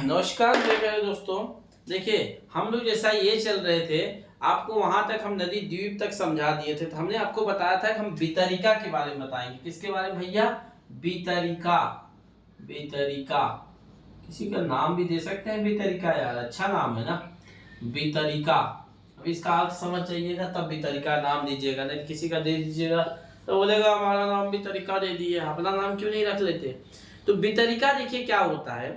नमस्कार मेरे प्यारे दोस्तों। देखिए हम लोग जैसा ये चल रहे थे, आपको वहां तक हम नदी द्वीप तक समझा दिए थे। तो हमने आपको बताया था कि हम वितरिका के बारे में बताएंगे। किसके बारे में भैया? वितरिका। वितरिका किसी का नाम भी दे सकते हैं वितरिका, यार अच्छा नाम है ना वितरिका। अब इसका अर्थ समझ जाइएगा तब वितरिका नाम दीजिएगा, नहीं किसी का दे दीजिएगा तो बोलेगा हमारा नाम वितरिका दे दिए, अपना नाम क्यों नहीं रख लेते। तो वितरिका देखिए क्या होता है,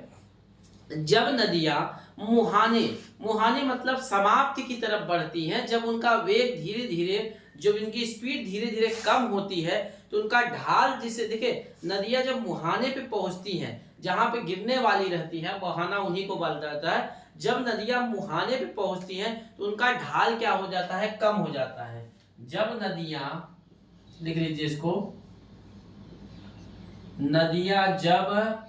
जब नदियां मुहाने मुहाने मतलब समाप्ति की तरफ बढ़ती हैं, जब उनका वेग धीरे धीरे, जब इनकी स्पीड धीरे धीरे कम होती है तो उनका ढाल, जिसे देखिए नदियां जब मुहाने पे पहुंचती हैं, जहां पे गिरने वाली रहती हैं, मुहाना उन्हीं को बोला जाता है। जब नदियां मुहाने पे पहुंचती हैं तो उनका ढाल क्या हो जाता है? कम हो जाता है। जब नदियां, लिख लीजिए इसको, नदियां जब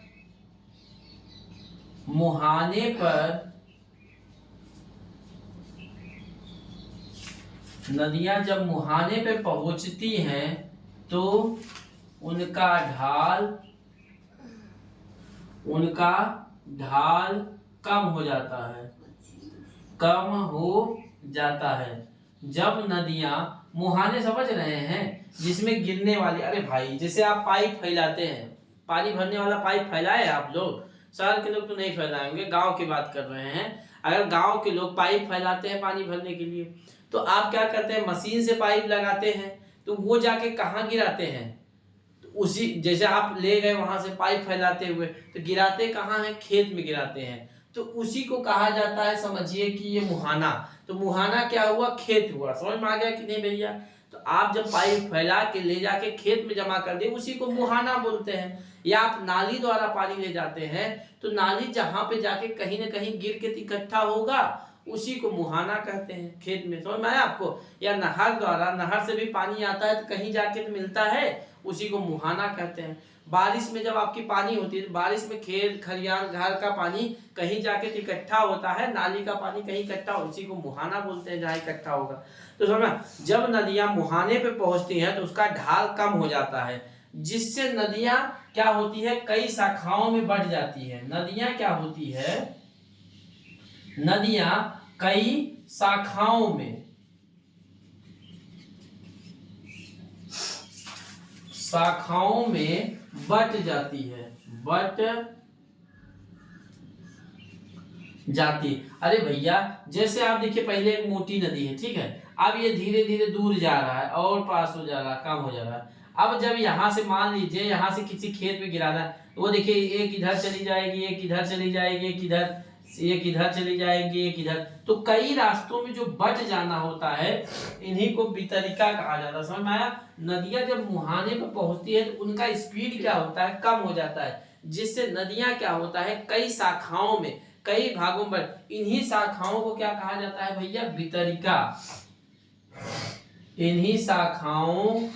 मुहाने पर, नदियां जब मुहाने पे पहुंचती हैं तो उनका ढाल कम हो जाता है, कम हो जाता है। जब नदियां मुहाने, समझ रहे हैं, जिसमें गिरने वाली, अरे भाई जैसे आप पाइप फैलाते हैं, पानी भरने वाला पाइप फैलाए आप लोग, शहर के लोग तो नहीं फैलाएंगे, गांव की बात कर रहे हैं। अगर गांव के लोग पाइप फैलाते हैं पानी भरने के लिए, तो आप क्या करते हैं? मशीन से पाइप लगाते हैं, तो वो जाके कहाँ गिराते हैं? तो उसी, जैसे आप ले गए वहां से पाइप फैलाते हुए, तो गिराते कहाँ है? खेत में गिराते हैं। तो उसी को कहा जाता है, समझिए कि ये मुहाना। तो मुहाना क्या हुआ? खेत हुआ। समझ में आ गया कि नहीं भैया? तो आप जब पाइप फैला के ले जाके खेत में जमा कर दे, उसी को मुहाना बोलते हैं। या आप नाली द्वारा पानी ले जाते हैं, तो नाली जहां पे जाके कहीं ना कहीं गिर के इकट्ठा होगा, उसी को मुहाना कहते हैं खेत में। समझ में आया आपको? या नहर द्वारा, नहर से भी पानी आता है तो कहीं जाके तो मिलता है, उसी को मुहाना कहते हैं। बारिश में जब आपकी पानी होती है, बारिश में खेत खलियान घर का पानी कहीं जाके इकट्ठा होता है, नाली का पानी कहीं इकट्ठा हो, उसी को मुहाना बोलते हैं, जहाँ इकट्ठा होगा। तो समझना, जब नदियां मुहाने पे पहुंचती हैं तो उसका ढाल कम हो जाता है, जिससे नदियां क्या होती है? कई शाखाओं में बढ़ जाती है। नदियां क्या होती है? नदियां कई शाखाओं में, शाखाओं में बट जाती है, बट जाती। अरे भैया जैसे आप देखिए, पहले एक मोटी नदी है, ठीक है, अब ये धीरे धीरे दूर जा रहा है और पास हो जा रहा है, कम हो जा रहा है। अब जब यहाँ से मान लीजिए, यहाँ से किसी खेत में गिराना है, तो वो देखिए एक इधर चली जाएगी, एक इधर चली जाएगी, एक इधर चली जाएगी, एक इधर। तो कई रास्तों में जो बट जाना होता है, इन्हीं को वितरिका कहा जाता है। समझ में आया? नदियां जब मुहाने पर पहुंचती है तो उनका स्पीड क्या होता है? कम हो जाता है, जिससे नदियां क्या होता है? कई शाखाओं में, कई भागों पर, इन्हीं शाखाओं को क्या कहा जाता है भैया? वितरिका। इन्हीं शाखाओं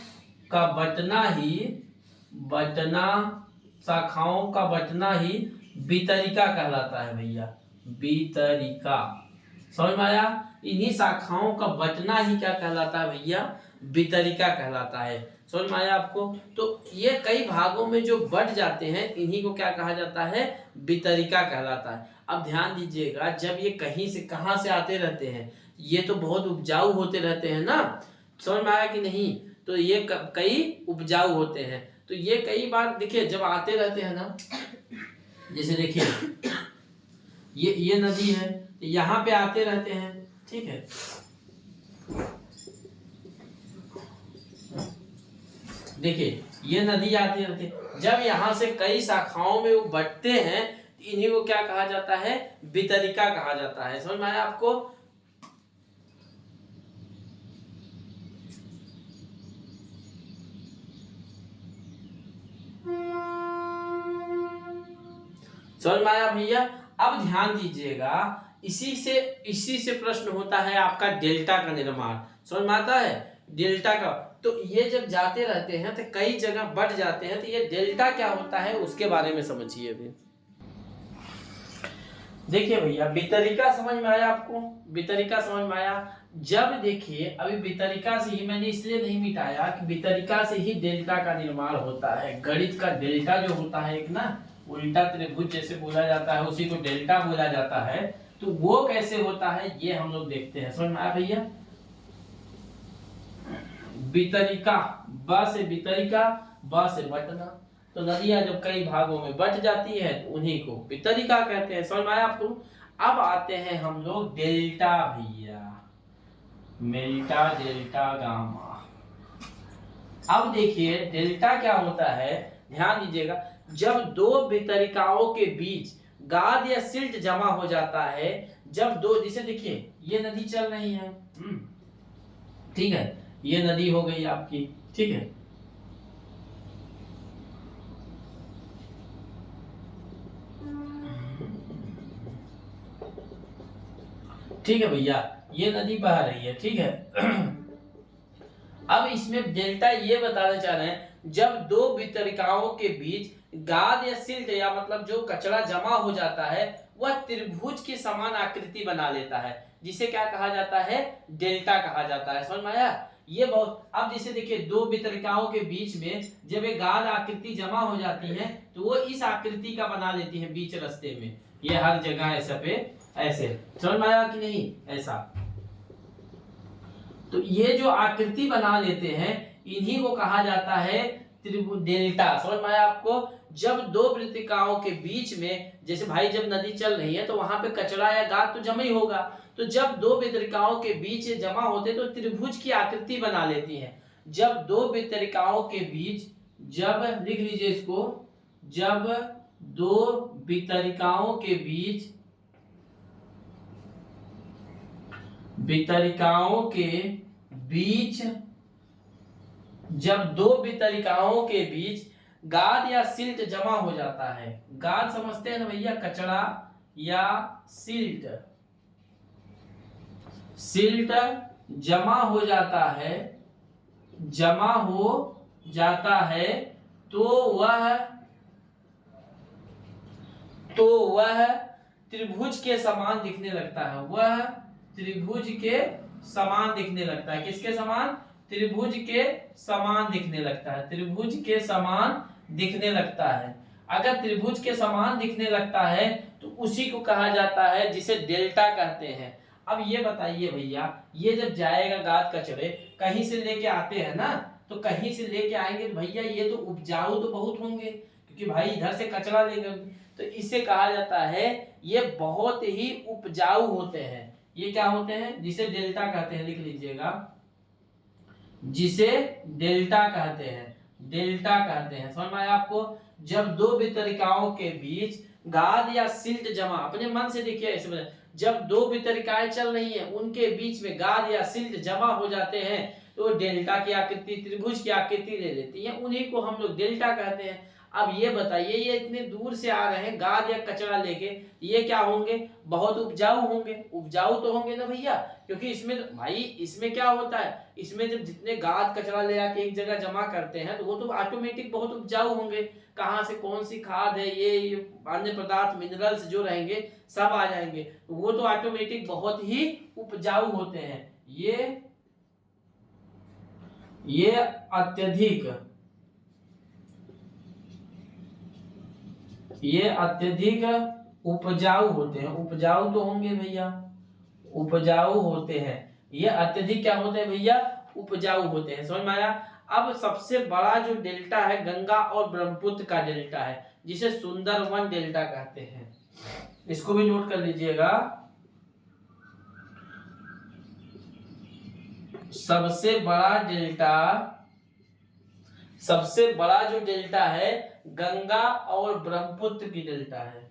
का बटना ही वितरिका कहलाता है भैया, वितरिका। समझ में आया? इन्हीं शाखाओं का बटना ही क्या कहलाता है भैया? वितरिका कहलाता है। समझ में आया आपको? तो ये कई भागों में जो बट जाते हैं, इन्हीं को क्या कहा जाता है? वितरिका कहलाता है। अब ध्यान दीजिएगा, जब ये कहीं से कहां से आते रहते हैं, ये तो बहुत उपजाऊ होते रहते हैं ना, समझ में आया कि नहीं? तो ये कई उपजाऊ होते हैं, तो ये कई बार देखिए जब आते रहते हैं ना, जैसे देखिए ये नदी है, यहाँ पे आते रहते हैं, ठीक है, देखिए ये नदी आती रहती है। जब यहाँ से कई शाखाओं में वो बटते हैं, इन्हीं को क्या कहा जाता है? वितरिका कहा जाता है। समझ में आया आपको? समझ में आया भैया? अब ध्यान दीजिएगा, इसी से प्रश्न होता है आपका डेल्टा का निर्माण। समझ में आता है? डेल्टा का, तो ये जब जाते रहते हैं तो कई जगह बढ़ जाते हैं, तो ये डेल्टा क्या होता है उसके बारे में समझिए अभी। देखिए भैया, वितरिका समझ में आया आपको? वितरिका समझ में आया? जब देखिए, अभी वितरिका से ही मैंने इसलिए नहीं मिटाया कि वितरिका से ही डेल्टा का निर्माण होता है। गणित का डेल्टा जो होता है एक ना, उल्टा त्रिभुज जैसे बोला जाता है उसी को डेल्टा बोला जाता है। तो वो कैसे होता है ये हम लोग देखते हैं। समझ में आया भैया? वितरिका, ब से वितरिका, ब से बटना। तो नदियां जब कई भागों में बट जाती है तो उन्हीं को वितरिका कहते हैं। समझ में आया आपको? अब आते हैं हम लोग डेल्टा भैया, मेल्टा, डेल्टा, गामा। अब देखिए डेल्टा क्या होता है, ध्यान दीजिएगा। जब दो वितरिकाओं के बीच गाद या सिल्ट जमा हो जाता है, जब दो, जैसे देखिए ये नदी चल रही है, ठीक है, ये नदी हो गई आपकी, ठीक है, ठीक है भैया, ये नदी बह रही है, ठीक है। अब इसमें डेल्टा ये बताना चाह रहे हैं, जब दो वितरिकाओं के बीच गाद या सिल्ट या मतलब जो कचरा जमा हो जाता है वह त्रिभुज की समान आकृति बना लेता है, जिसे क्या कहा जाता है, डेल्टा कहा जाता है। समझ में आया? ये बहुत, अब जैसे देखिए दो वितरिकाओं के बीच में जब एक गाद आकृति जमा हो जाती है तो वो इस आकृति का बना लेती है बीच रास्ते में, ये हर जगह ऐसा पे ऐसे। समझ में आया कि नहीं? ऐसा। तो ये जो आकृति बना लेते हैं इन्हीं को कहा जाता है त्रिभुज डेल्टा। समझ में आया आपको? जब दो वृत्तिकाओं के बीच में, जैसे भाई जब नदी चल रही है तो वहां पे कचरा या गाद तो जमा ही होगा, तो जब दो वितरिकाओं के बीच जमा होते तो त्रिभुज की आकृति बना लेती हैं। जब दो वितरिकाओं के बीच, जब लिख लीजिए इसको, जब दो वितरिकाओं के बीच, वितरिकाओं के बीच, जब दो वितरिकाओं के बीच गाद या सिल्ट जमा हो जाता है, गाद समझते हैं ना भैया, कचरा या सिल्ट, सिल्ट जमा हो जाता है, जमा हो जाता है तो वह त्रिभुज के समान दिखने लगता है, वह त्रिभुज के समान दिखने लगता है। किसके समान? त्रिभुज के समान दिखने लगता है, त्रिभुज के समान दिखने लगता है। अगर त्रिभुज के समान दिखने लगता है तो उसी को कहा जाता है जिसे डेल्टा कहते हैं। अब ये बताइए भैया, ये जब जाएगा गाद कचरे, कहीं से लेके आते हैं ना, तो कहीं से लेके आएंगे तो भैया ये तो उपजाऊ तो बहुत होंगे, क्योंकि भाई इधर से कचरा लेंगे, तो इसे कहा जाता है ये बहुत ही उपजाऊ होते हैं। ये क्या होते हैं? जिसे डेल्टा कहते हैं, लिख लीजिएगा, जिसे डेल्टा कहते हैं, डेल्टा कहते हैं। समझ में आया आपको? जब दो वितरिकाओं के बीच गाद या सिल्ट जमा, अपने मन से देखिए ऐसे, जब दो वितरिकाएं चल रही हैं उनके बीच में गाद या सिल्ट जमा हो जाते हैं तो डेल्टा की आकृति, त्रिभुज की आकृति ले लेती है, उन्हीं को हम लोग डेल्टा कहते हैं। अब ये बताइए, ये इतने दूर से आ रहे हैं गाद या कचरा लेके, ये क्या होंगे? बहुत उपजाऊ होंगे। उपजाऊ तो होंगे ना भैया, क्योंकि इसमें भाई, इसमें क्या होता है, इसमें जब जितने गाद कचरा ले आके एक जगह जमा करते हैं तो वो तो ऑटोमेटिक बहुत उपजाऊ होंगे। कहाँ से कौन सी खाद है, ये अन्य पदार्थ, मिनरल्स जो रहेंगे सब आ जाएंगे, तो वो तो ऑटोमेटिक बहुत ही उपजाऊ होते हैं। ये अत्यधिक उपजाऊ होते हैं। उपजाऊ तो होंगे भैया, उपजाऊ होते हैं। ये अत्यधिक क्या होते हैं भैया? उपजाऊ होते हैं। समझ में आया? अब सबसे बड़ा जो डेल्टा है गंगा और ब्रह्मपुत्र का डेल्टा है, जिसे सुंदरवन डेल्टा कहते हैं। इसको भी नोट कर लीजिएगा। सबसे बड़ा जो डेल्टा है गंगा और ब्रह्मपुत्र की डेल्टा है,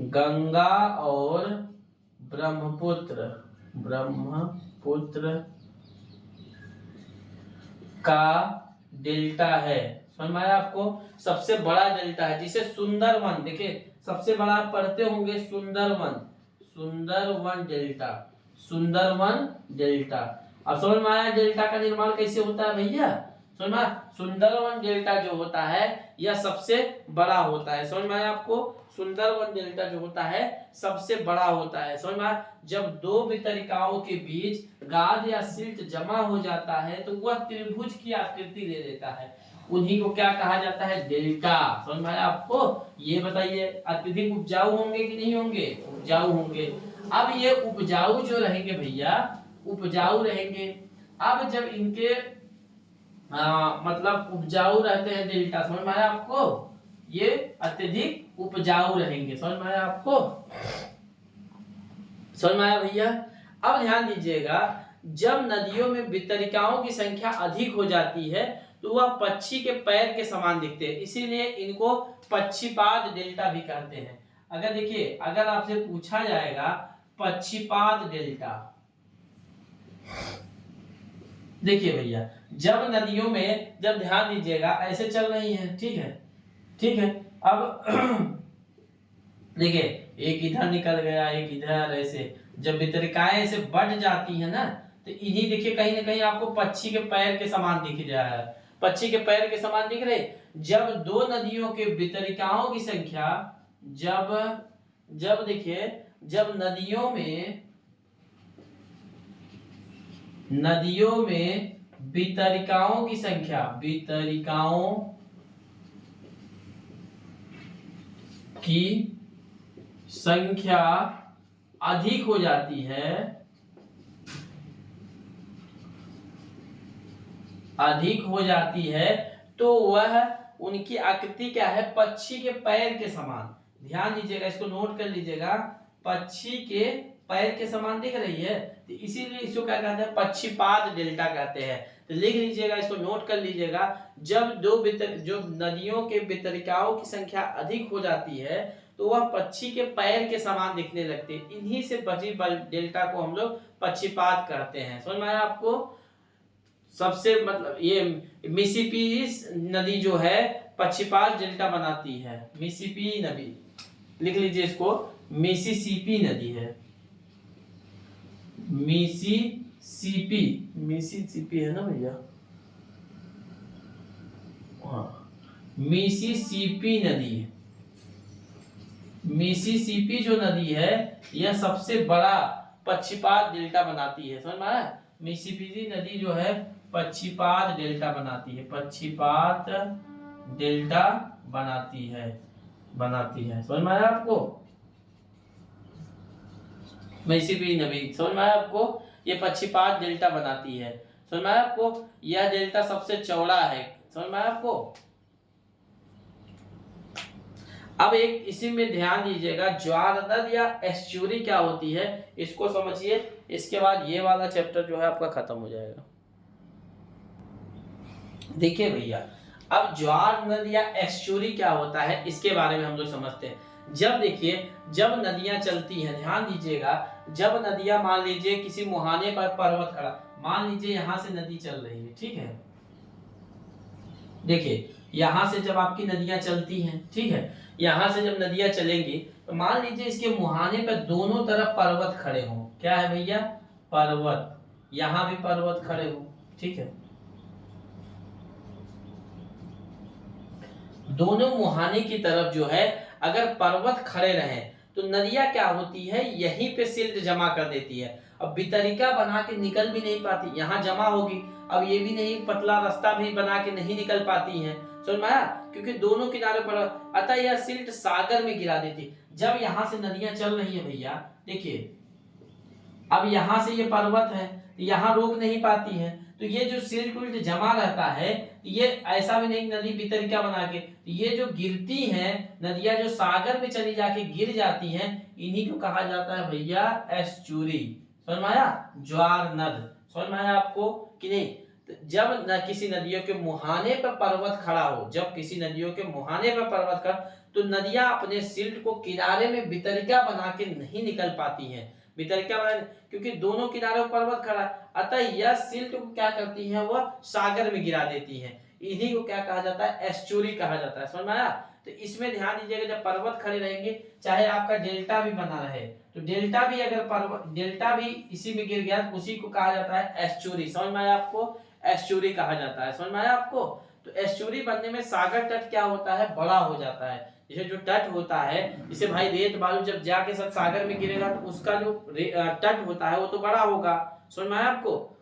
गंगा और ब्रह्मपुत्र का डेल्टा है। समझ में आया आपको? सबसे बड़ा डेल्टा है, जिसे सुंदरवन, देखिए सबसे बड़ा आप पढ़ते होंगे सुंदरवन डेल्टा, सुंदरवन डेल्टा। अब समझ में आया डेल्टा का निर्माण कैसे होता है भैया? समझ में? सुंदरवन डेल्टा जो होता है यह सबसे बड़ा होता है। समझ में आया आपको? सुंदरवन डेल्टा जो होता है सबसे बड़ा होता है। समझ में आया? जब दो वितरिकाओं के बीच गाद या सिल्ट जमा हो जाता है तो वह त्रिभुज की आकृति ले लेता है। उन्हीं को क्या कहा जाता है, डेल्टा। समझ में आया आपको? ये बताइए अत्यधिक उपजाऊ होंगे कि नहीं होंगे? उपजाऊ होंगे। अब ये उपजाऊ जो रहेंगे भैया, उपजाऊ रहेंगे। अब जब इनके मतलब उपजाऊ रहते हैं डेल्टा, समझ में आया आपको? ये अत्यधिक उपजाऊ रहेंगे। समझ में आया आपको? समझ में आया भैया? अब ध्यान दीजिएगा, जब नदियों में वितरिकाओं की संख्या अधिक हो जाती है तो वह पक्षी के पैर के समान दिखते हैं, इसीलिए इनको पक्षीपाद डेल्टा भी कहते हैं। अगर देखिए, अगर आपसे पूछा जाएगा पक्षीपाद डेल्टा, देखिए भैया, जब नदियों में, जब ध्यान दीजिएगा ऐसे चल रही है, ठीक है, ठीक है। अब देखिए, एक इधर निकल गया, एक इधर, ऐसे जब वितरिकाएं ऐसे बढ़ जाती है ना, तो इन्हीं देखिए कहीं ना कहीं आपको पक्षी के पैर के समान दिख रहा है, पक्षी के पैर के समान दिख रहे। जब दो नदियों के वितरिकाओं की संख्या, जब देखिए, जब नदियों में वितरिकाओं की संख्या, वितरिकाओं की संख्या अधिक हो जाती है, अधिक हो जाती है, तो वह उनकी आकृति क्या है, पक्षी के पैर के समान। ध्यान दीजिएगा, इसको नोट कर लीजिएगा, पक्षी के पैर के समान दिख रही है, तो इसीलिए इसको क्या कहते हैं, पक्षीपाद डेल्टा कहते हैं। तो लिख लीजिएगा, इसको नोट कर लीजिएगा, जब जो नदियों के वितरिकाओं की संख्या अधिक हो जाती है तो वह पक्षी के पैर के समान दिखने लगते हैं, इन्हीं से बची डेल्टा को हम लोग पक्षीपाद कहते हैं। समझ में आया आपको? सबसे मतलब ये मिसिसिपी नदी जो है पक्षीपाद डेल्टा बनाती है, मिसिसिपी नदी, लिख लीजिए इसको, मिसिसिपी नदी है, मिसिसिपी है ना भैया, हाँ, मिसिसिपी नदी है। मिसिसिपी जो नदी है यह सबसे बड़ा पक्षीपाद डेल्टा बनाती है। समझ में आया? मिसिसिपी नदी जो है पक्षीपाद डेल्टा बनाती है, पक्षीपाद डेल्टा बनाती है। समझ में आया आपको? मिसिसिपी नदी, समझ में आया आपको? ये पक्षीपाद डेल्टा बनाती है। समझ में आया आपको? यह डेल्टा सबसे चौड़ा है। समझ में आया आपको? अब एक इसी में ध्यान दीजिएगा, ज्वार नद या एस्चुरी क्या होती है, इसको समझिए, इसके बाद ये वाला चैप्टर जो है आपका खत्म हो जाएगा। देखिए भैया, अब ज्वार नद या एस्चुरी क्या होता है इसके बारे में हम लोग समझते हैं। जब देखिए, जब नदियां चलती हैं, ध्यान दीजिएगा, जब नदियां, मान लीजिए किसी मुहाने पर पर्वत खड़ा, मान लीजिए यहां से नदी चल रही है, ठीक है, देखिए यहां से जब आपकी नदियां चलती हैं, ठीक है, यहां से जब नदियां चलेंगी तो मान लीजिए इसके मुहाने पर दोनों तरफ पर्वत खड़े हों, क्या है भैया, पर्वत, यहां भी पर्वत खड़े हो, ठीक है, दोनों मुहाने की तरफ जो है अगर पर्वत खड़े रहे तो नदियां क्या होती है, यहीं पे सिल्ट जमा कर देती है। अब वितरिका बना के निकल भी नहीं पाती, यहाँ जमा होगी, अब ये भी नहीं, पतला रास्ता भी बना के नहीं निकल पाती हैं। समझ में आया? क्योंकि दोनों किनारे पर, अतः यह सिल्ट सागर में गिरा देती। जब यहाँ से नदियां चल रही है भैया, देखिए अब यहाँ से ये पर्वत है, यहाँ रोक नहीं पाती है, तो ये जो सिल्ट उल्ट जमा रहता है, ये ऐसा भी नहीं नदी वितरिका बना के, ये जो गिरती हैं नदियां, जो सागर में चली जाके गिर जाती हैं, इन्हीं को कहा जाता है भैया एस्चुरी। समझ में आया? ज्वार नद। समझ में आया आपको कि नहीं? जब किसी नदियों के मुहाने पर पर्वत खड़ा हो, जब किसी नदियों के मुहाने पर पर्वत खड़ा, तो नदियां अपने सिल्ट को किनारे में वितरिका बना के नहीं निकल पाती हैं, वितरिका बना, क्योंकि दोनों किनारों पर पर्वत खड़ा, अतः यह सिल्ट को क्या करती है, वह सागर में गिरा देती है, इन्हीं को क्या कहा जाता है, एस्चुरी कहा जाता है। समझ में आया? तो इसमें ध्यान दीजिएगा, जब पर्वत खड़े रहेंगे, चाहे आपका डेल्टा भी बना रहे, तो डेल्टा भी अगर पर्वत, डेल्टा भी इसी में गिर गया तो उसी को कहा जाता है एस्चुरी। समझ में आया आपको? एस्चुरी कहा जाता है। समझ में आया आपको? तो एस्चुरी बनने में सागर तट क्या होता है, बड़ा हो जाता है। जैसे जो तट होता है, जैसे भाई रेत बालू जब जाके सब सागर में गिरेगा तो उसका जो तट होता है वो तो बड़ा होगा। समझ में आया आपको?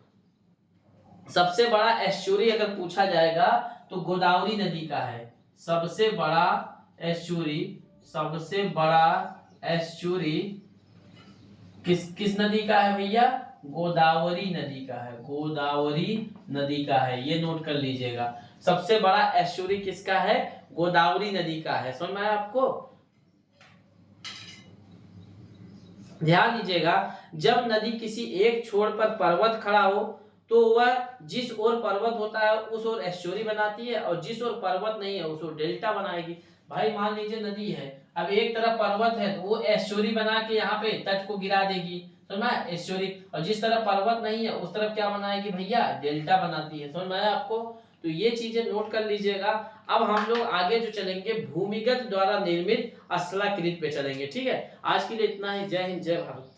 सबसे बड़ा एस्चुरी अगर पूछा जाएगा तो गोदावरी नदी का है। सबसे बड़ा एस्चुरी, सबसे बड़ा एस्चुरी किस नदी का है भैया? गोदावरी नदी का है, गोदावरी नदी का है, ये नोट कर लीजिएगा। सबसे बड़ा एस्चुरी किसका है? गोदावरी नदी का है। समझ में आया आपको? ध्यान दीजिएगा, जब नदी किसी एक छोर पर पर्वत खड़ा हो तो वह जिस ओर पर्वत होता है उस ओर एस्चुरी बनाती है, और जिस ओर पर्वत नहीं है उस ओर डेल्टा बनाएगी। भाई मान लीजिए नदी है, अब एक तरफ पर्वत है तो वो एस्चुरी बना के यहाँ पे तट को गिरा देगी, समझ में? एस्चुरी। और जिस तरफ पर्वत नहीं है उस तरफ क्या बनाएगी भैया? डेल्टा बनाती है। समझ में आया आपको? तो ये चीजें नोट कर लीजिएगा। अब हम लोग आगे जो चलेंगे भूमिगत द्वारा निर्मित स्थलाकृत पे चलेंगे। ठीक है, आज के लिए इतना ही। जय हिंद, जय भारत।